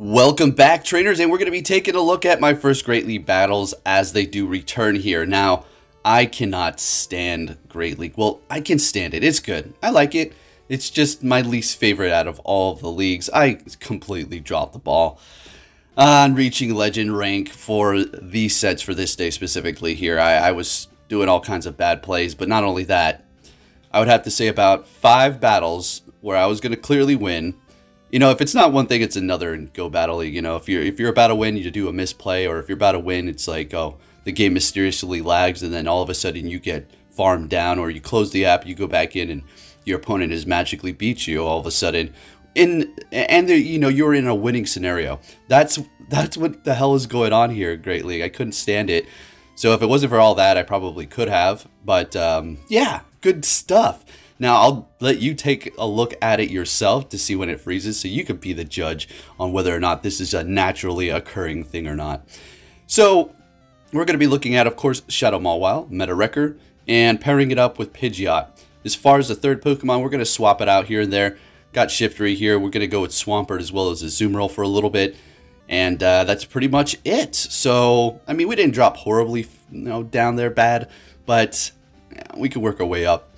Welcome back, trainers, and we're going to be taking a look at my first Great League battles as they do return here. Now, I cannot stand Great League. Well, I can stand it. It's good. I like it. It's just my least favorite out of all of the leagues. I completely dropped the ball on reaching legend rank for these sets for this day specifically here. I was doing all kinds of bad plays, but not only that, I would have to say about 5 battles where I was going to clearly win. You know, if it's not one thing, it's another in Go Battle League. You know, if you're about to win, you do a misplay, or if you're about to win, it's like, oh, the game mysteriously lags, and then all of a sudden you get farmed down, or you close the app, you go back in, and your opponent has magically beat you all of a sudden. You know, you're in a winning scenario. That's what the hell is going on here, Great League. I couldn't stand it. So if it wasn't for all that, I probably could have. But yeah, good stuff. Now, I'll let you take a look at it yourself to see when it freezes, so you could be the judge on whether or not this is a naturally occurring thing or not. So, we're going to be looking at, of course, Shadow Mawile, Meta Wrecker, and pairing it up with Pidgeot. As far as the third Pokemon, we're going to swap it out here and there. Got Shiftry here. We're going to go with Swampert as well as Azumarill for a little bit. And that's pretty much it. So, I mean, we didn't drop horribly, down there bad, but we could work our way up.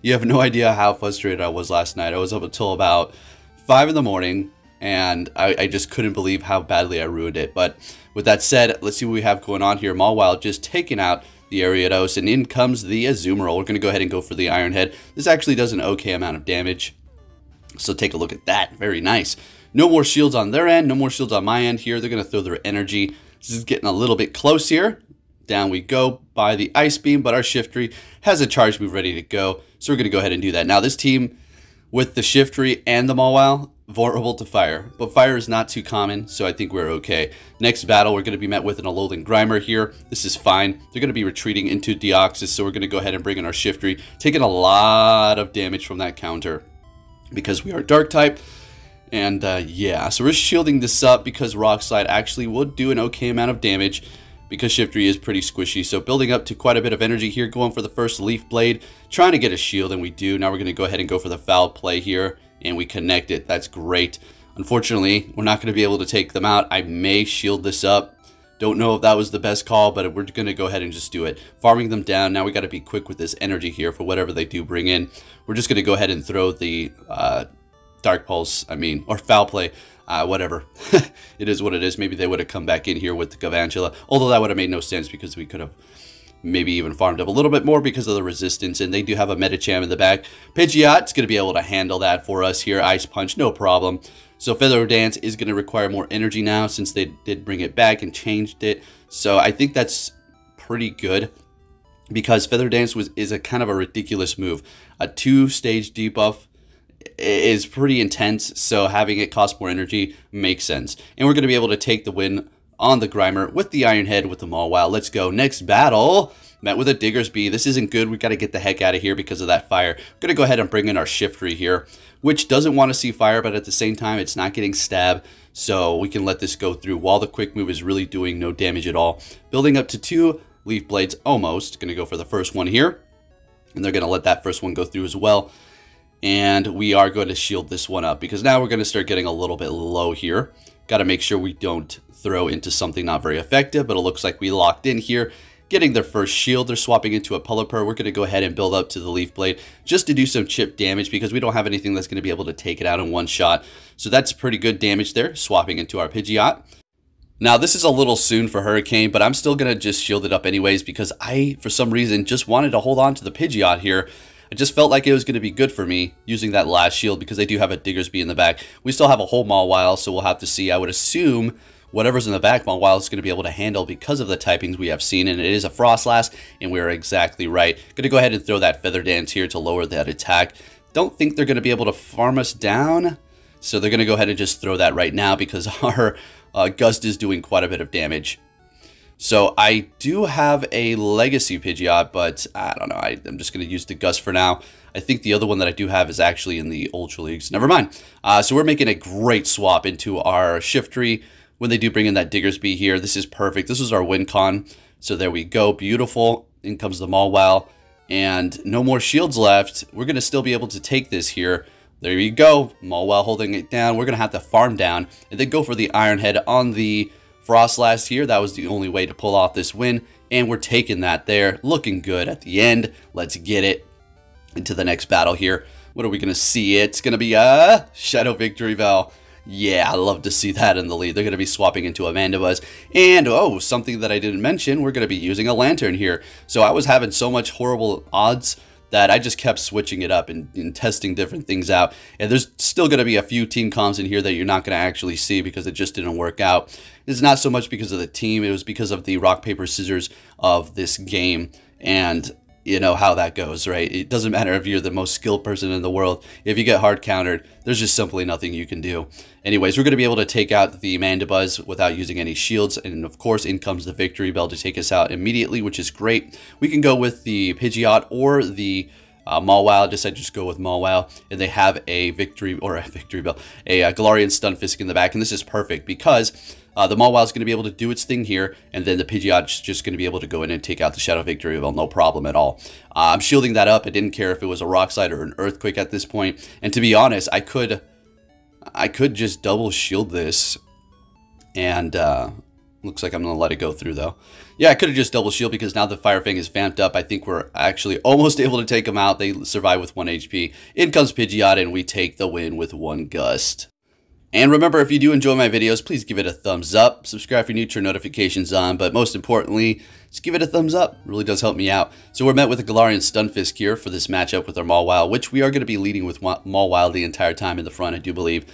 You have no idea how frustrated I was last night. I was up until about 5 in the morning, and I just couldn't believe how badly I ruined it. But with that said, let's see what we have going on here. Mawile just taking out the Ariados, and in comes the Azumarill. We're going to go ahead and go for the Iron Head. This actually does an okay amount of damage, so take a look at that. Very nice. No more shields on their end, no more shields on my end here. They're going to throw their energy. This is getting a little bit close here. Down we go by the Ice Beam, but our Shiftry has a charge move ready to go. So we're going to go ahead and do that. Now this team with the Shiftry and the Mawile, vulnerable to fire. But fire is not too common, so I think we're okay. Next battle, we're going to be met with an Alolan Grimer here. This is fine. They're going to be retreating into Deoxys, so we're going to go ahead and bring in our Shiftry. Taking a lot of damage from that counter because we are Dark type. And yeah, so we're shielding this up because Rock Slide actually would do an okay amount of damage, because Shiftry is pretty squishy. So building up to quite a bit of energy here, going for the first Leaf Blade, trying to get a shield, and we do. Now we're going to go ahead and go for the foul play here, and we connect it. That's great. Unfortunately, we're not going to be able to take them out. I may shield this up. Don't know if that was the best call, but we're going to go ahead and just do it. Farming them down. Now we got to be quick with this energy here for whatever they do bring in. We're just going to go ahead and throw the Dark Pulse, or foul play. Whatever. It is what it is. Maybe they would have come back in here with the Galvantula, although that would have made no sense because we could have maybe even farmed up a little bit more because of the resistance, and they do have a Medicham in the back. Pidgeot's going to be able to handle that for us here. Ice Punch, no problem. So Feather Dance is going to require more energy now since they did bring it back and changed it. So I think that's pretty good because Feather Dance is a kind of a ridiculous move. A 2-stage debuff is pretty intense, so having it cost more energy makes sense. And we're going to be able to take the win on the Grimer with the Iron Head with the Mawile. Let's go. Next battle, met with a Diggersby. This isn't good. We got to get the heck out of here because of that fire. We're going to go ahead and bring in our Shiftry here, which doesn't want to see fire, but at the same time, it's not getting stabbed, so we can let this go through while the quick move is really doing no damage at all. Building up to 2 Leaf Blades almost. Going to go for the first one here, and they're going to let that first one go through as well. And we are going to shield this one up because now we're going to start getting a little bit low here. Got to make sure we don't throw into something not very effective, but it looks like we locked in here. Getting their first shield, they're swapping into a Pelipper. We're going to go ahead and build up to the Leaf Blade just to do some chip damage because we don't have anything that's going to be able to take it out in one shot. So that's pretty good damage there, swapping into our Pidgeot. Now, this is a little soon for Hurricane, but I'm still going to just shield it up anyways because I, for some reason, just wanted to hold on to the Pidgeot here. I just felt like it was going to be good for me using that last shield because they do have a Diggersby in the back. We still have a whole Mawile, so we'll have to see. I would assume whatever's in the back Mawile is going to be able to handle because of the typings we have seen, and it is a Frostlass, and we are exactly right. Going to go ahead and throw that Feather Dance here to lower that attack. Don't think they're going to be able to farm us down, so they're going to go ahead and just throw that right now because our Gust is doing quite a bit of damage. So I do have a Legacy Pidgeot, but I don't know. I'm just going to use the Gust for now. I think the other one that I do have is actually in the Ultra Leagues. Never mind. So we're making a great swap into our Shiftry when they do bring in that Diggersby here. This is perfect. This is our win con. So there we go. Beautiful. In comes the Mawile. And no more shields left. We're going to still be able to take this here. There you go. Mawile holding it down. We're going to have to farm down and then go for the Iron Head on the Frostlass here. That was the only way to pull off this win. And we're taking that there. Looking good at the end. Let's get it into the next battle here. What are we going to see? It's going to be a Shadow Victreebel. Yeah, I love to see that in the lead. They're going to be swapping into a Mandibuzz. And, oh, something that I didn't mention, we're going to be using a Lantern here. So I was having so much horrible odds that I just kept switching it up and testing different things out. And there's still going to be a few team comms in here that you're not going to actually see because it just didn't work out. It's not so much because of the team. It was because of the rock, paper, scissors of this game. And you know how that goes, right? It doesn't matter if you're the most skilled person in the world. If you get hard countered, there's just simply nothing you can do. Anyways, we're going to be able to take out the Mandibuzz without using any shields. And of course, in comes the Victreebel to take us out immediately, which is great. We can go with the Pidgeot or the Mawile. I decided to just go with Mawile, and they have a Victreebel, a Galarian Stunfisk in the back, and this is perfect because the Mawile is going to be able to do its thing here, and then the Pidgeot's just going to be able to go in and take out the Shadow Victreebel, no problem at all. I'm shielding that up. I didn't care if it was a Rock Slide or an Earthquake at this point, and to be honest, I could just double shield this, and looks like I'm going to let it go through, though. Yeah, I could have just double shield because now the Fire Fang is vamped up. I think we're actually almost able to take them out. They survive with 1 HP. In comes Pidgeot, and we take the win with 1 gust. And remember, if you do enjoy my videos, please give it a thumbs up. Subscribe if you're new, turn notifications on. But most importantly, just give it a thumbs up. It really does help me out. So we're met with a Galarian Stunfisk here for this matchup with our Mawile, which we are going to be leading with Mawile the entire time in the front, I do believe.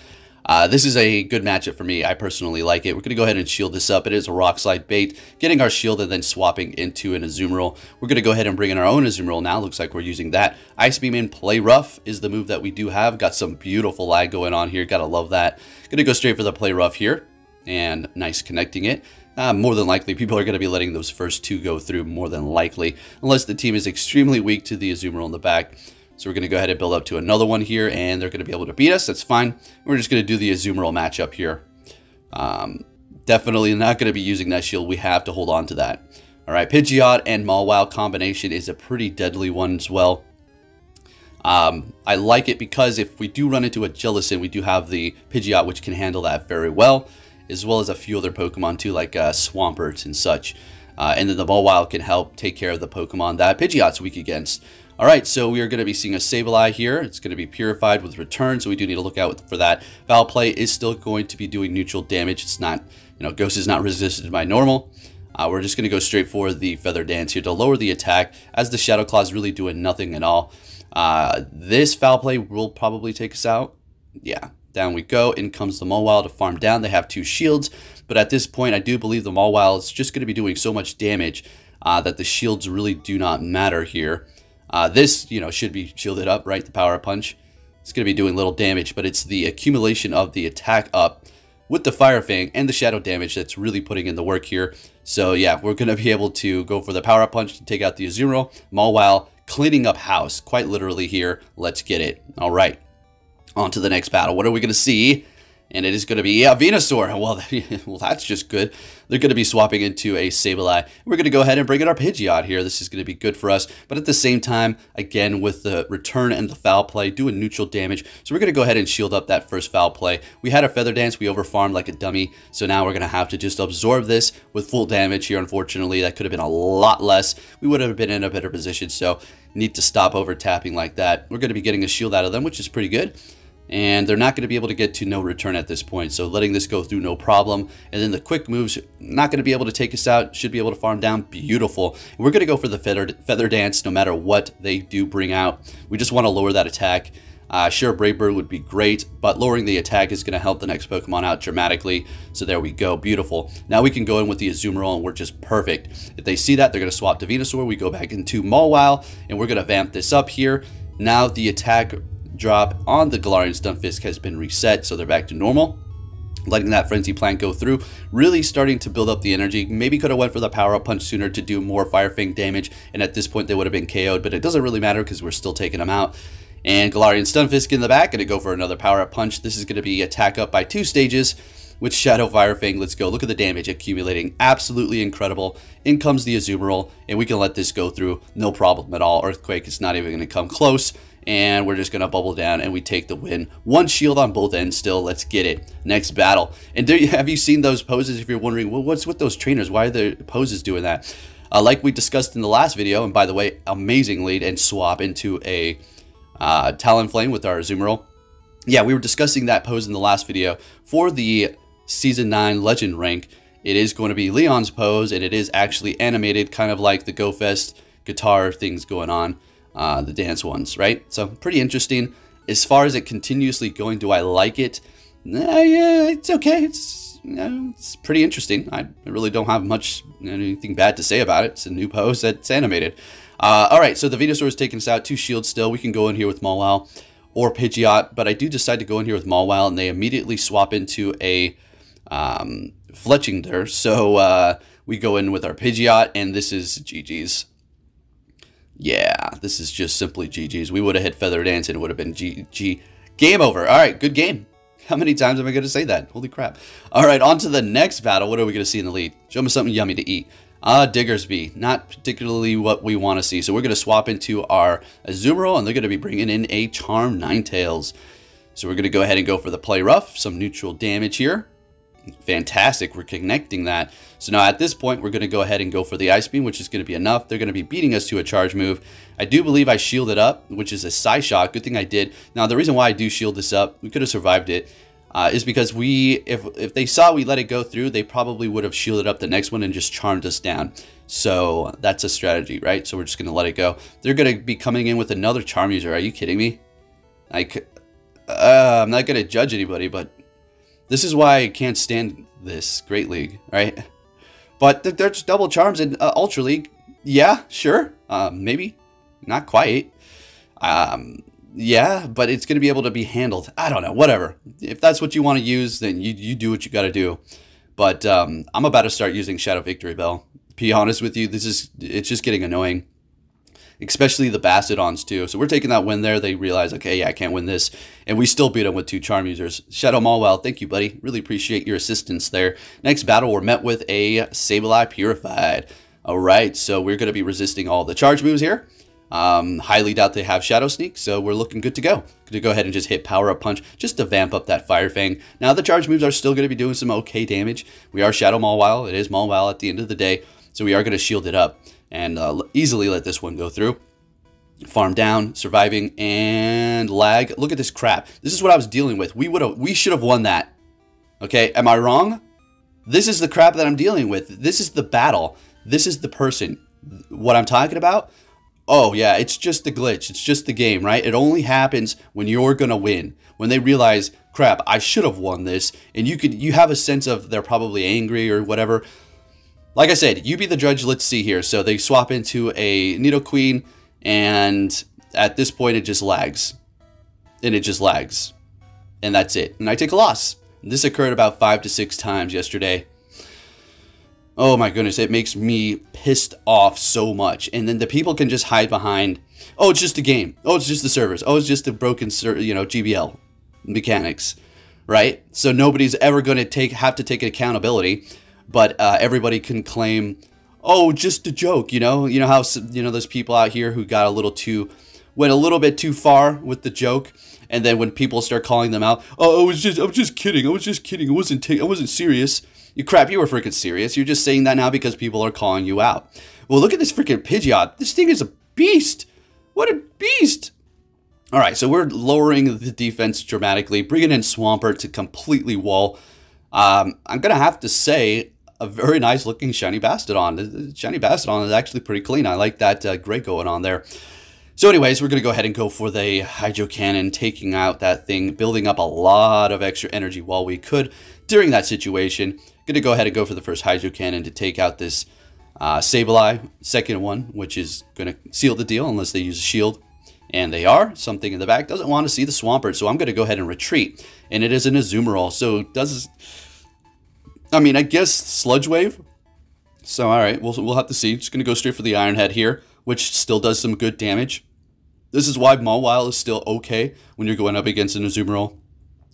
This is a good matchup for me. I personally like it. We're going to go ahead and shield this up. It is a Rock Slide bait, getting our shield and then swapping into an Azumarill. We're going to go ahead and bring in our own Azumarill now. Looks like we're using that. Ice Beam in Play Rough is the move that we do have. Got some beautiful lag going on here. Gotta love that. Going to go straight for the Play Rough here. And nice connecting it. More than likely, people are going to be letting those first 2 go through, more than likely. Unless the team is extremely weak to the Azumarill in the back. So we're going to go ahead and build up to another one here, and they're going to be able to beat us. That's fine. We're just going to do the Azumarill matchup here. Definitely not going to be using that shield. We have to hold on to that. All right, Pidgeot and Mawile combination is a pretty deadly one as well. I like it because if we do run into a Jellicent, we do have the Pidgeot, which can handle that very well, as well as a few other Pokemon too, like Swampert and such. And then the Mawile can help take care of the Pokemon that Pidgeot's weak against. Alright, so we are going to be seeing a Sableye here. It's going to be purified with return, so we do need to look out for that. Foul Play is still going to be doing neutral damage. It's not, Ghost is not resisted by normal. We're just going to go straight for the Feather Dance here to lower the attack, as the Shadow Claw is really doing nothing at all. This Foul Play will probably take us out. Yeah, down we go. In comes the Mawile to farm down. They have 2 shields, but at this point, I do believe the Mawile is just going to be doing so much damage that the shields really do not matter here. This, should be shielded up, right? The Power Punch. It's going to be doing little damage, but it's the accumulation of the attack up with the Fire Fang and the Shadow damage that's really putting in the work here. So, yeah, we're going to be able to go for the Power Punch to take out the Azumarill. Mawile cleaning up house, quite literally here. Let's get it. All right, on to the next battle. What are we going to see? And it is going to be a Venusaur. Well, that's just good. They're going to be swapping into a Sableye. We're going to go ahead and bring in our Pidgeot here. This is going to be good for us. But at the same time, again, with the return and the Foul Play, doing neutral damage. So we're going to go ahead and shield up that first Foul Play. We had a Feather Dance. We overfarmed like a dummy. So now we're going to have to just absorb this with full damage here, unfortunately. That could have been a lot less. We would have been in a better position. So need to stop over tapping like that. We're going to be getting a shield out of them, which is pretty good. And they're not going to be able to get to no return at this point. So letting this go through, no problem. And then the quick moves, not going to be able to take us out. Should be able to farm down. Beautiful. And we're going to go for the Feather Dance no matter what they do bring out. We just want to lower that attack. Sure, Brave Bird would be great, but lowering the attack is going to help the next Pokemon out dramatically. So there we go. Beautiful. Now we can go in with the Azumarill, and we're just perfect. If they see that, they're going to swap to Venusaur. We go back into Mawile, and we're going to vamp this up here. Now the attack drop on the Galarian Stunfisk has been reset, so they're back to normal. Letting that Frenzy Plant go through, really starting to build up the energy. Maybe could have went for the Power Up Punch sooner to do more Fire Fang damage, and at this point they would have been KO'd, but it doesn't really matter because we're still taking them out. And Galarian Stunfisk in the back, going to go for another Power Up Punch. This is going to be attack up by 2 stages with Shadow Fire Fang. Let's go. Look at the damage accumulating. Absolutely incredible. In comes the Azumarill, and we can let this go through. No problem at all. Earthquake is not even going to come close. and we're just going to bubble down, and we take the win. One shield on both ends still. Let's get it. Next battle. And have you seen those poses? If you're wondering, well, what's with those trainers? Why are the poses doing that? Like we discussed in the last video, and by the way, amazing lead and swap into a Talonflame with our Azumarill. Yeah, we were discussing that pose in the last video. For the Season 9 Legend rank, it is going to be Leon's pose, and it is actually animated, kind of like the GoFest guitar things going on, the dance ones, right? So pretty interesting. As far as it continuously going, do I like it? Yeah, it's okay. It's pretty interesting. I really don't have anything bad to say about it. It's a new pose that's animated. All right, so the Venusaur is taking us out. 2 shields still. We can go in here with Mawile or Pidgeot, but I do decide to go in here with Mawile, and they immediately swap into a Fletchinder. So we go in with our Pidgeot, and this is GG's. Yeah, this is just simply GG's. We would have hit Feather Dance, and it would have been GG. Game over. All right, good game. How many times am I going to say that? Holy crap. All right, on to the next battle. What are we going to see in the lead? Show me something yummy to eat. Diggersby. Not particularly what we want to see. So we're going to swap into our Azumarill, and they're going to be bringing in a Charm Ninetales. So we're going to go ahead and go for the Play Rough. Some neutral damage here. Fantastic. We're connecting that. So now at this point, we're going to go ahead and go for the Ice Beam, which is going to be enough. They're going to be beating us to a charge move. I do believe I shielded up, which is a Psyshock. Good thing I did. Now, the reason why I do shield this up, we could have survived it, is because if they saw we let it go through, they probably would have shielded up the next one and just charmed us down. So that's a strategy, right? So we're just going to let it go. They're going to be coming in with another Charmander. Are you kidding me? I'm not going to judge anybody, but this is why I can't stand this Great League, right? But there's double charms in Ultra League. Yeah, sure. Maybe. Not quite. Yeah, but it's going to be able to be handled. I don't know. Whatever. If that's what you want to use, then you do what you got to do. But I'm about to start using Shadow Victory Bell. To be honest with you, it's just getting annoying. Especially the Bastiodons too. So we're taking that win there. They realize, okay, yeah, I can't win this. And we still beat them with 2 charm users. Shadow Mawile, thank you, buddy. Really appreciate your assistance there. Next battle, we're met with a Sableye Purified. All right, so we're going to be resisting all the charge moves here. Highly doubt they have Shadow Sneak, so we're looking good to go. Going to go ahead and just hit Power Up Punch just to vamp up that Fire Fang. Now the charge moves are still going to be doing some okay damage. We are Shadow Mawile. It is Mawile at the end of the day, so we are going to shield it up and easily let this one go through. Farm down, surviving, and lag. Look at this crap. This is what I was dealing with. We should have won that. Okay, am I wrong? This is the crap that I'm dealing with. This is the battle. This is the person. What I'm talking about? Oh yeah, it's just the glitch. It's just the game, right? It only happens when you're gonna win. When they realize, crap, I should have won this, and you have a sense of they're probably angry or whatever. Like I said, you be the judge. Let's see here. So they swap into a Nidoqueen, and at this point it just lags. And it just lags. And that's it. And I take a loss. This occurred about 5 to 6 times yesterday. Oh my goodness, it makes me pissed off so much. And then the people can just hide behind, oh, it's just a game. Oh, it's just the servers. Oh, it's just the broken, GBL mechanics, right? So nobody's ever going to have to take accountability. But everybody can claim, oh, just a joke, you know how those people out here who went a little bit too far with the joke, and then when people start calling them out, oh, I was just kidding, I wasn't serious. You were freaking serious. You're just saying that now because people are calling you out. Well, look at this freaking Pidgeot. This thing is a beast. What a beast. All right, so we're lowering the defense dramatically, bringing in Swampert to completely wall. I'm gonna have to say, a very nice looking shiny Bastiodon. The shiny Bastiodon is actually pretty clean. I like that gray going on there. So anyways, we're going to go ahead and go for the Hydro Cannon, taking out that thing, building up a lot of extra energy while we could during that situation. Going to go ahead and go for the first Hydro Cannon to take out this Sableye, second one, which is going to seal the deal unless they use a shield. And they are. Something in the back doesn't want to see the Swampert, so I'm going to go ahead and retreat. And it is an Azumarill, so I guess Sludge Wave. So, alright, we'll have to see. Just going to go straight for the Iron Head here, which still does some good damage. This is why Mawile is still okay when you're going up against an Azumarill.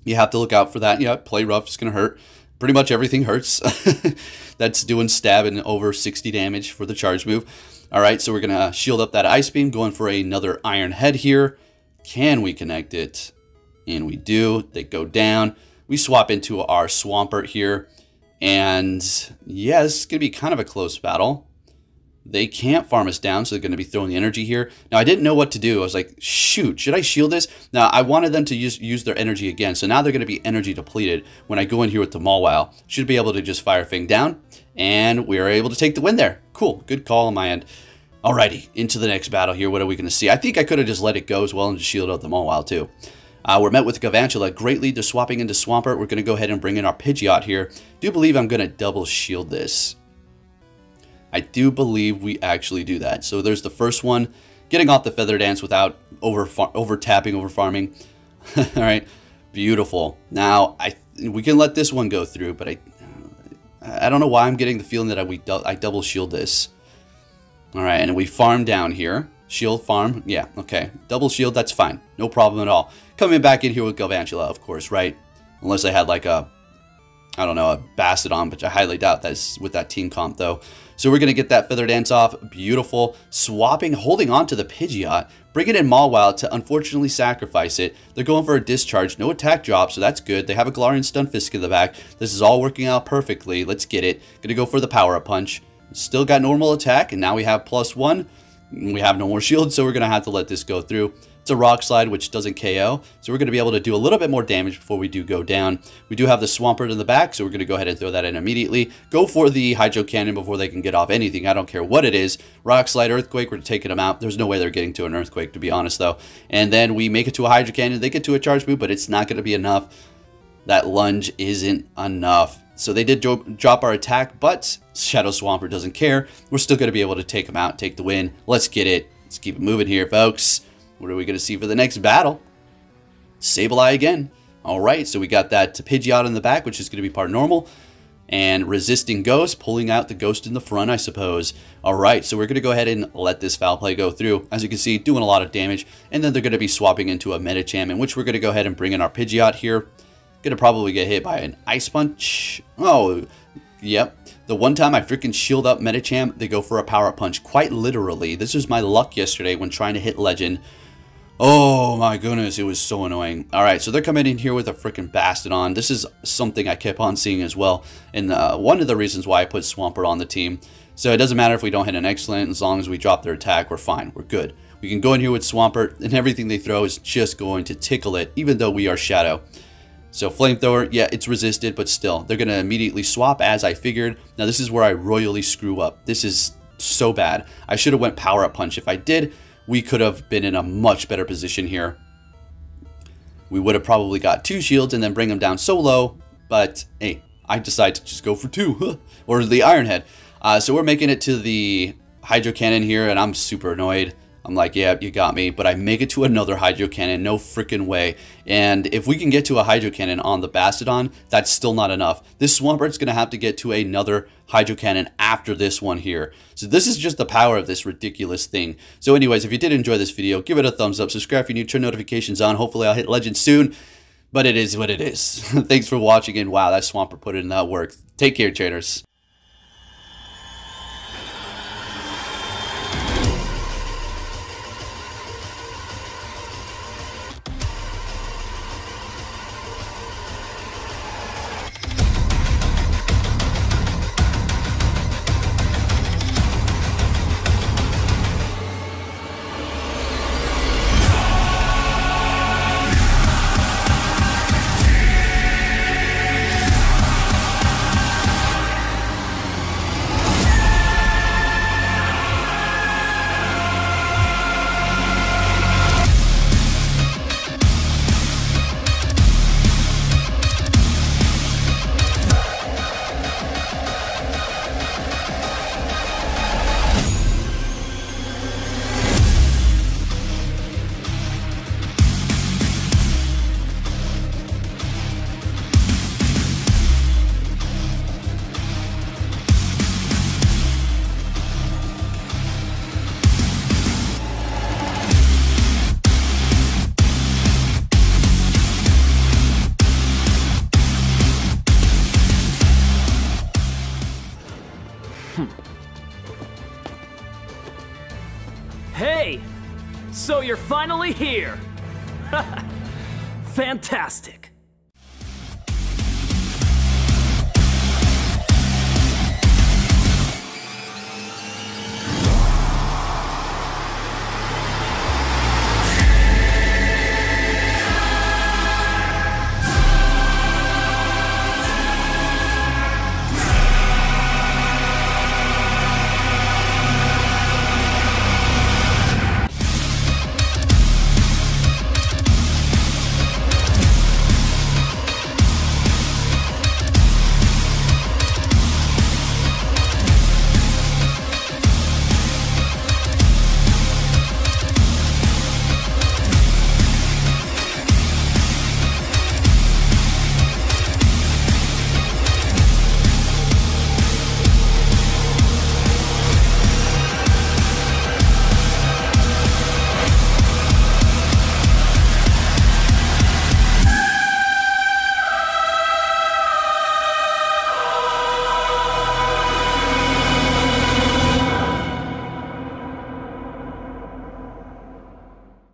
You have to look out for that. Yeah, Play Rough is going to hurt. Pretty much everything hurts. That's doing stab and over 60 damage for the charge move. Alright, so we're going to shield up that Ice Beam, going for another Iron Head here. Can we connect it? And we do. They go down. We swap into our Swampert here. And yeah, this is going to be kind of a close battle. They can't farm us down, so they're going to be throwing the energy here. Now, I didn't know what to do. I was like, shoot, should I shield this? Now, I wanted them to use their energy again, so now they're going to be energy depleted when I go in here with the Mawile. Should be able to just Fire Fang down, and we are able to take the win there. Cool, good call on my end. Alrighty, into the next battle here. What are we going to see? I think I could have just let it go as well and just shielded out the Mawile too. We're met with Galvantula. Great lead to swapping into Swampert. We're going to go ahead and bring in our Pidgeot here. Do believe I'm going to double shield this. I do believe we actually do that. So there's the first one, getting off the Feather Dance without over tapping, over farming. All right, beautiful. Now we can let this one go through, but I don't know why I'm getting the feeling that I double shield this. All right, and we farm down here. Shield farm, yeah, okay. Double shield, that's fine, no problem at all. Coming back in here with Galvantula, of course, right? Unless I had like a, I don't know, a Bastiodon, but I highly doubt that's with that team comp though. So we're going to get that Feather Dance off. Beautiful. Swapping, holding on to the Pidgeot. Bringing in Mawile to unfortunately sacrifice it. They're going for a discharge. No attack drop, so that's good. They have a Galarian Stunfisk in the back. This is all working out perfectly. Let's get it. Going to go for the Power Up Punch. Still got normal attack, and now we have +1. We have no more shield, so we're going to have to let this go through. It's a Rock Slide, which doesn't KO, so we're going to be able to do a little bit more damage before we do go down. We do have the Swampert in the back, so we're going to go ahead and throw that in immediately. Go for the Hydro Cannon before they can get off anything. I don't care what it is. Rock Slide, Earthquake, we're taking them out. There's no way they're getting to an Earthquake, to be honest, though. And then we make it to a Hydro Cannon. They get to a Charge Move, but it's not going to be enough. That lunge isn't enough. So they did drop our attack, but Shadow Swampert doesn't care. We're still going to be able to take them out, take the win. Let's get it. Let's keep it moving here, folks. What are we going to see for the next battle? Sableye again. Alright, so we got that Pidgeot in the back, which is going to be part normal. And resisting Ghost, pulling out the Ghost in the front, I suppose. Alright, so we're going to go ahead and let this Foul Play go through. As you can see, doing a lot of damage. And then they're going to be swapping into a Medicham, in which we're going to go ahead and bring in our Pidgeot here. Going to probably get hit by an Ice Punch. Oh, yep. The one time I freaking shield up Medicham, they go for a Power Punch. Quite literally. This was my luck yesterday when trying to hit Legend. Oh my goodness, it was so annoying. Alright, so they're coming in here with a freaking Bastiodon. This is something I kept on seeing as well. And one of the reasons why I put Swampert on the team. So it doesn't matter if we don't hit an Excellent. As long as we drop their attack, we're fine. We're good. We can go in here with Swampert, and everything they throw is just going to tickle it, even though we are Shadow. So Flamethrower, yeah, it's resisted, but still, they're going to immediately swap as I figured. Now this is where I royally screw up. This is so bad. I should have went Power Up Punch. If I did, we could have been in a much better position here. We would have probably got 2 shields and then bring them down so low, but hey, I decided to just go for 2, or the Iron Head. So we're making it to the Hydro Cannon here, and I'm super annoyed. I'm like, yeah, you got me, but I make it to another Hydro Cannon, no freaking way. And if we can get to a Hydro Cannon on the Bastiodon, that's still not enough. This Swampert's going to have to get to another Hydro Cannon after this one here. So this is just the power of this ridiculous thing. So anyways, if you did enjoy this video, give it a thumbs up, subscribe if you're new, turn notifications on. Hopefully I'll hit Legend soon, but it is what it is. Thanks for watching, and wow, that Swampert put in that work. Take care, trainers. Hey! So you're finally here! Fantastic!